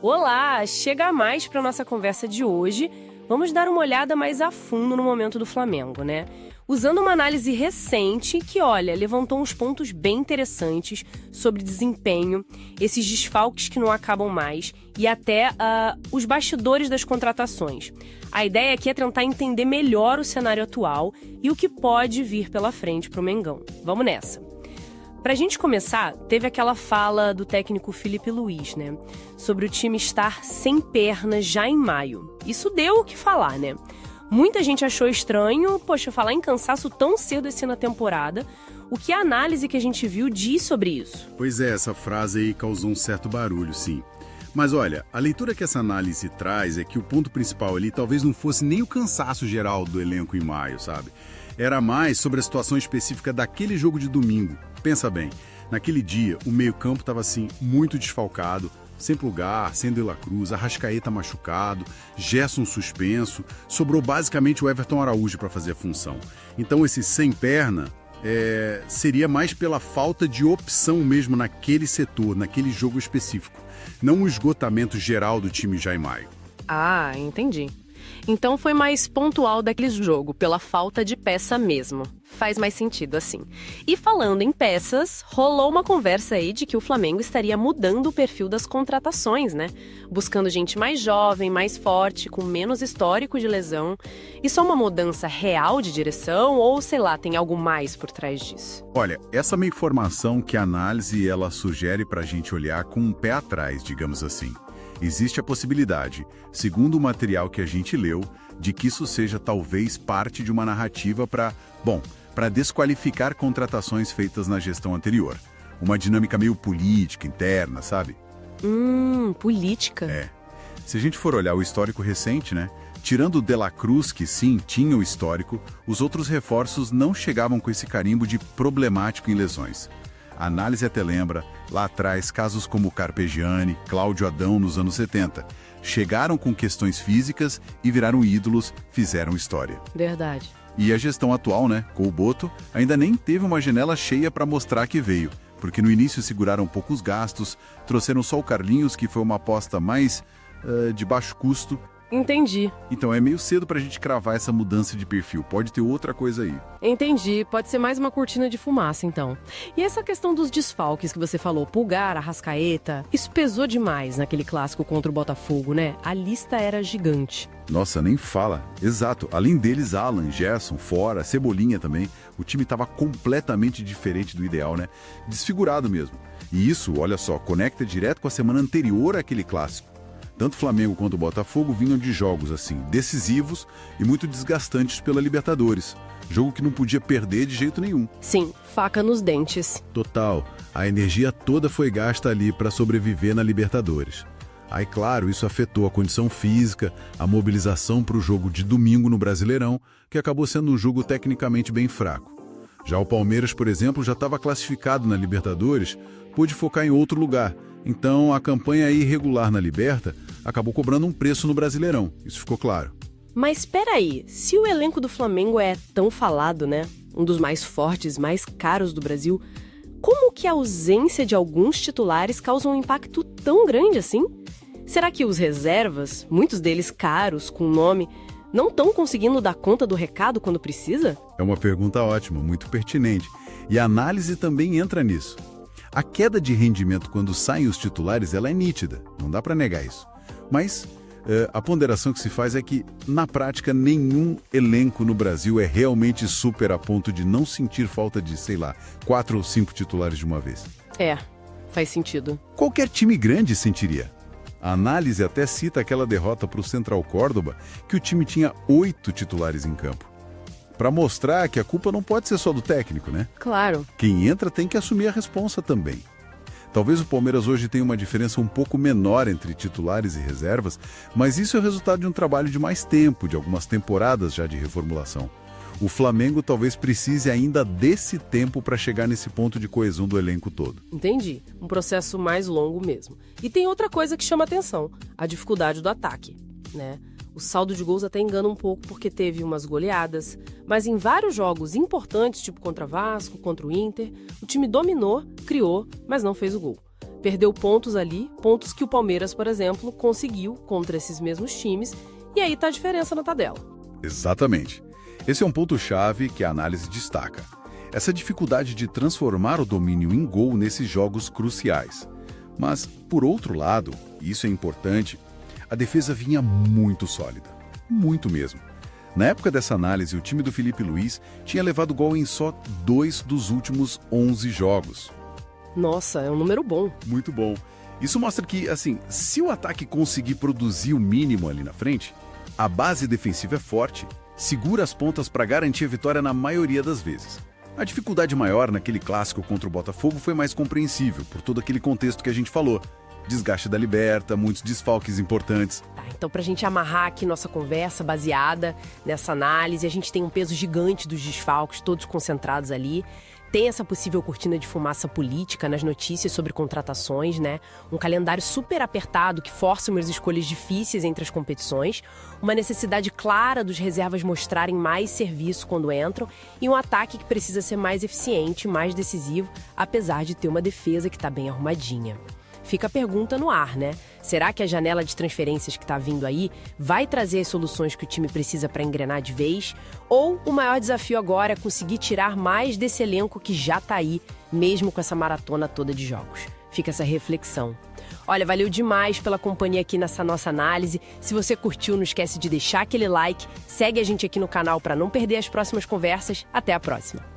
Olá, chega mais para nossa conversa de hoje. Vamos dar uma olhada mais a fundo no momento do Flamengo, né? Usando uma análise recente que, olha, levantou uns pontos bem interessantes sobre desempenho, esses desfalques que não acabam mais e até os bastidores das contratações. A ideia aqui é tentar entender melhor o cenário atual e o que pode vir pela frente para o Mengão. Vamos nessa! Pra gente começar, teve aquela fala do técnico Felipe Luiz, né? Sobre o time estar sem pernas já em maio. Isso deu o que falar, né? Muita gente achou estranho, falar em cansaço tão cedo assim na temporada. O que a análise que a gente viu diz sobre isso? Pois é, essa frase aí causou um certo barulho, sim. Mas olha, a leitura que essa análise traz é que o ponto principal ali talvez não fosse nem o cansaço geral do elenco em maio, sabe? Era mais sobre a situação específica daquele jogo de domingo. Pensa bem, naquele dia o meio-campo estava assim muito desfalcado, sem Pulgar, sem De La Cruz, Arrascaeta machucado, Gerson suspenso, sobrou basicamente o Everton Araújo para fazer a função. Então esse sem perna seria mais pela falta de opção mesmo naquele setor, naquele jogo específico, não o esgotamento geral do time já em maio. Ah, entendi. Então foi mais pontual daquele jogo, pela falta de peça mesmo. Faz mais sentido assim. E falando em peças, rolou uma conversa aí de que o Flamengo estaria mudando o perfil das contratações, né? Buscando gente mais jovem, mais forte, com menos histórico de lesão. Isso é uma mudança real de direção ou, sei lá, tem algo mais por trás disso? Olha, essa é uma informação que a análise ela sugere para a gente olhar com um pé atrás, digamos assim. Existe a possibilidade, segundo o material que a gente leu, de que isso seja talvez parte de uma narrativa para desqualificar contratações feitas na gestão anterior. Uma dinâmica meio política, interna, sabe? Política? É. Se a gente for olhar o histórico recente, né? Tirando o De La Cruz, que sim, tinha o histórico, os outros reforços não chegavam com esse carimbo de problemático em lesões. A análise até lembra, lá atrás, casos como Carpegiani, Cláudio Adão nos anos 70. Chegaram com questões físicas e viraram ídolos, fizeram história. Verdade. E a gestão atual, né, com o Boto, ainda nem teve uma janela cheia para mostrar que veio, porque no início seguraram poucos gastos, trouxeram só o Carlinhos, que foi uma aposta mais de baixo custo. Entendi. Então é meio cedo pra gente cravar essa mudança de perfil, pode ter outra coisa aí. Entendi, pode ser mais uma cortina de fumaça então. E essa questão dos desfalques que você falou, Pulgar, Arrascaeta, isso pesou demais naquele clássico contra o Botafogo, né? A lista era gigante. Nossa, nem fala. Exato, além deles, Alan, Gerson, fora, Cebolinha também, o time estava completamente diferente do ideal, né? Desfigurado mesmo. E isso, olha só, conecta direto com a semana anterior àquele clássico. Tanto o Flamengo quanto o Botafogo vinham de jogos assim, decisivos e muito desgastantes pela Libertadores. Jogo que não podia perder de jeito nenhum. Sim, faca nos dentes. Total. A energia toda foi gasta ali para sobreviver na Libertadores. Aí, claro, isso afetou a condição física, a mobilização para o jogo de domingo no Brasileirão, que acabou sendo um jogo tecnicamente bem fraco. Já o Palmeiras, por exemplo, já estava classificado na Libertadores, pôde focar em outro lugar. Então, a campanha irregular na Liberta acabou cobrando um preço no Brasileirão. Isso ficou claro. Mas espera aí, se o elenco do Flamengo é tão falado, né? Um dos mais fortes, mais caros do Brasil, como que a ausência de alguns titulares causa um impacto tão grande assim? Será que os reservas, muitos deles caros, com nome, não estão conseguindo dar conta do recado quando precisa? É uma pergunta ótima, muito pertinente. E a análise também entra nisso. A queda de rendimento quando saem os titulares, ela é nítida, não dá para negar isso. Mas a ponderação que se faz é que, na prática, nenhum elenco no Brasil é realmente super a ponto de não sentir falta de, 4 ou 5 titulares de uma vez. É, faz sentido. Qualquer time grande sentiria. A análise até cita aquela derrota para o Central Córdoba, que o time tinha 8 titulares em campo. Para mostrar que a culpa não pode ser só do técnico, né? Claro. Quem entra tem que assumir a responsa também. Talvez o Palmeiras hoje tenha uma diferença um pouco menor entre titulares e reservas, mas isso é o resultado de um trabalho de mais tempo, de algumas temporadas já de reformulação. O Flamengo talvez precise ainda desse tempo para chegar nesse ponto de coesão do elenco todo. Entendi. Um processo mais longo mesmo. E tem outra coisa que chama atenção, a dificuldade do ataque, né? O saldo de gols até engana um pouco porque teve umas goleadas, mas em vários jogos importantes, tipo contra Vasco, contra o Inter, o time dominou, criou, mas não fez o gol. Perdeu pontos ali, pontos que o Palmeiras, por exemplo, conseguiu contra esses mesmos times, e aí tá a diferença na tabela. Exatamente. Esse é um ponto-chave que a análise destaca. Essa dificuldade de transformar o domínio em gol nesses jogos cruciais. Mas, por outro lado, e isso é importante, a defesa vinha muito sólida. Muito mesmo. Na época dessa análise, o time do Felipe Luiz tinha levado gol em só 2 dos últimos 11 jogos. Nossa, é um número bom. Muito bom. Isso mostra que, assim, se o ataque conseguir produzir o mínimo ali na frente, a base defensiva é forte, segura as pontas para garantir a vitória na maioria das vezes. A dificuldade maior naquele clássico contra o Botafogo foi mais compreensível, por todo aquele contexto que a gente falou. Desgaste da Liberta, muitos desfalques importantes. Tá, então pra gente amarrar aqui nossa conversa baseada nessa análise, a gente tem um peso gigante dos desfalques, todos concentrados ali. Tem essa possível cortina de fumaça política nas notícias sobre contratações, né? Um calendário super apertado que força umas escolhas difíceis entre as competições, uma necessidade clara dos reservas mostrarem mais serviço quando entram e um ataque que precisa ser mais eficiente, mais decisivo, apesar de ter uma defesa que tá bem arrumadinha. Fica a pergunta no ar, né? Será que a janela de transferências que tá vindo aí vai trazer as soluções que o time precisa para engrenar de vez? Ou o maior desafio agora é conseguir tirar mais desse elenco que já tá aí, mesmo com essa maratona toda de jogos? Fica essa reflexão. Olha, valeu demais pela companhia aqui nessa nossa análise. Se você curtiu, não esquece de deixar aquele like, segue a gente aqui no canal para não perder as próximas conversas. Até a próxima!